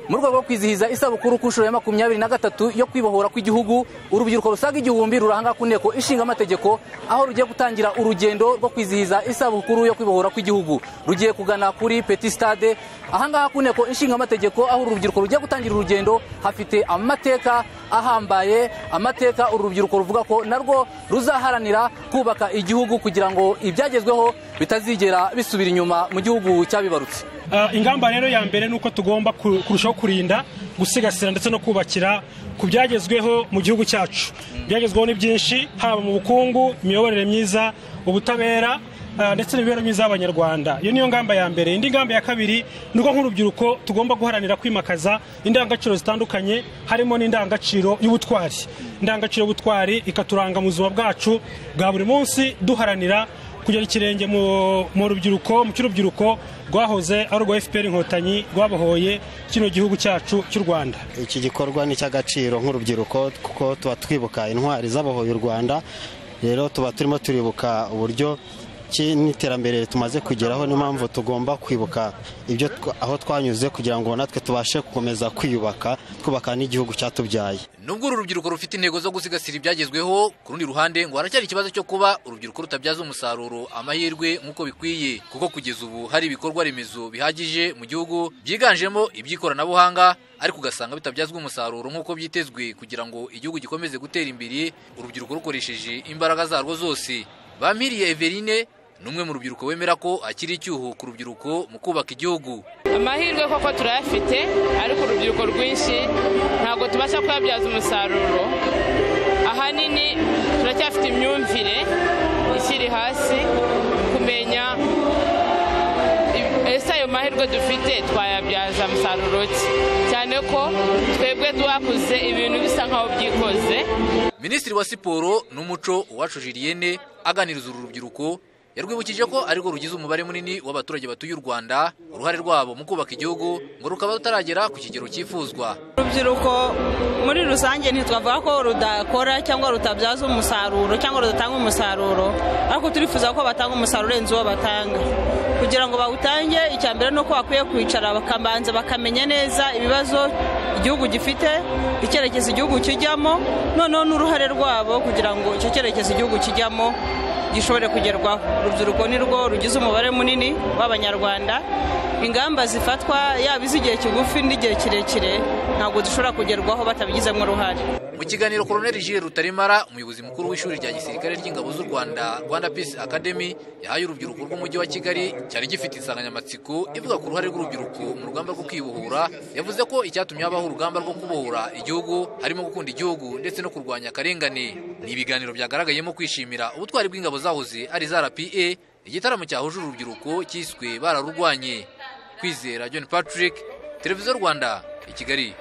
mu rwego rwo kwizihiza isabukuru ku nshuro ya 23 yo kwibohora kw'igihugu. Urubyiruko rusaga igihumbi rurahanga ku nteko ishinga amategeko aho rugiye gutangira urugendo rwo kwizihiza isabukuru yo kwibohora kw'igihugu. Rugiye kugana kuri Petit Stade ahangaha ku nteko ishinga amategeko aho urubyiruko rugiye gutangira urugendo. Hafite amateka ahambaye, amateka urubyiruko ruvuga ko narwo ruzaharanira kubaka igihugu kugira ngo ibyagezweho bitazigera bisubira inyuma mu gihugu cyabibarutse. Ingamba rero ya mbere nuko tugomba kurushaho kurinda, gusigasira ndetse no kubakira ku byagezweho mu gihugu cyacu. Byagezweho ni byinshi, haba mu bukungu, imiyoborere myiza, ubutabera ndetse n'imibereho myiza y'Abanyarwanda. Iyo niyo ngamba ya mbere. Indi ngamba ya kabiri nuko nk'urubyiruko tugomba guharanira kwimakaza indangagaciro zitandukanye, harimo n'indangagaciro y'ubutwari. Indangagaciro y'ubutwari ikaturanga mu buzima bwacu bwa buri munsi, duharanira kugera ikirenge mu rubyiruko, mu cy'urubyiruko rwahoze ari urwa FPR Inkotanyi rwabohoye kino gihugu cyacu cy'u Rwanda. Iki gikorwa ni cy'agaciro nk'urubyiruko kuko tuba twibuka intwari zabohoye u Rwanda. Rero tuba turimo turibuka uburyo n'iterambere tumaze kugeraho, n'impamvu tugomba kwibuka ibyo aho twanyuze kugira ngo natwe tubashe gukomeza kwiyubaka, twubaka n'igihugu cyatubyaye. Nubwo uru rubyiruko rufite intego zo gusigasira ibyagezweho, ku rundi ruhande ngo haracyari ikibazo cyo kuba urubyiruko rutabyaza umusaruro amahirwe nk'uko bikwiye, kuko kugeza ubu hari ibikorwa remezo bihagije mu gihugu byiganjemo iby'ikoranabuhanga, ariko ugasanga bitabyazwa umusaruro nk'uko byitezwe kugira ngo igihugu gikomeze gutera imbere, urubyiruko rukoresheje imbaraga zarwo zose. Bampiriye Everine numwe mu rubyiruko wemera ko akiri icyuho ku rubyiruko mu kubaka igihugu. Amahirwe koko turayafite, ariko urubyiruko rwinshi ntabwo tubasha kuyabyaza umusaruro. Ahanini turacyafite imyumvire ikiri hasi, kumenya ese ayo mahirwe dufite twayabyaza umusaruro ki, cyane ko twebwe twakuze ibintu bisa nkaho byikoze. Minisitiri wa Siporo n'Umuco Uwacu Julienne aganiriza uru rubyiruko yarwibukije ko ariko rugize umubare munini w'abaturage batuye u Rwanda, uruhare rwabo mu kubaka igihugu ngo rukaba rutaragera ku kigero cyifuzwa. Urubyiruko muri rusange ntitwavuga ko rudakora cyangwa rutabyaza umusaruro cyangwa rudatanga umusaruro, ariko turifuza ko batanga umusaruro urenze uwo batanga. Kugira ngo bawutange, icya mbere nuko bakwiye kwicara bakabanza bakamenya neza ibibazo igihugu gifite, icyerekezo igihugu kijyamo, noneho n'uruhare rwabo kugira ngo icyo cyerekezo igihugu kijyamo gishobore kugerwaho. Urubyiruko ni rwo rugize umubare munini w'Abanyarwanda. Ingamba zifatwa yaba iz'igihe kigufi n'igihe kirekire ntabwo dushobora kugerwaho batabigizemo uruhare. Mu kiganiro Colonel Jules Rutarimara, umuyobozi mukuru w'ishuri rya gisirikare ry'ingabo z'u Rwanda, Rwanda Peace Academy, yahaye urubyiruko rw'umujyi wa Kigali cyari gifite insanganyamatsiko ivuga ku ruhare rw'urubyiruko mu rugamba rwo kwibohora. Yavuze ko icyatumye habaho urugamba rwo kubohora igihugu harimo gukunda igihugu ndetse no kurwanya akarengane. Ni ibiganiro byagaragayemo kwishimira ubutwari bw'ingabo zahoze ari za RPA, igitaramo cyahuje urubyiruko cyiswe bararurwanye. Kwizera John Patrick, Televiziyo Rwanda, i Kigali.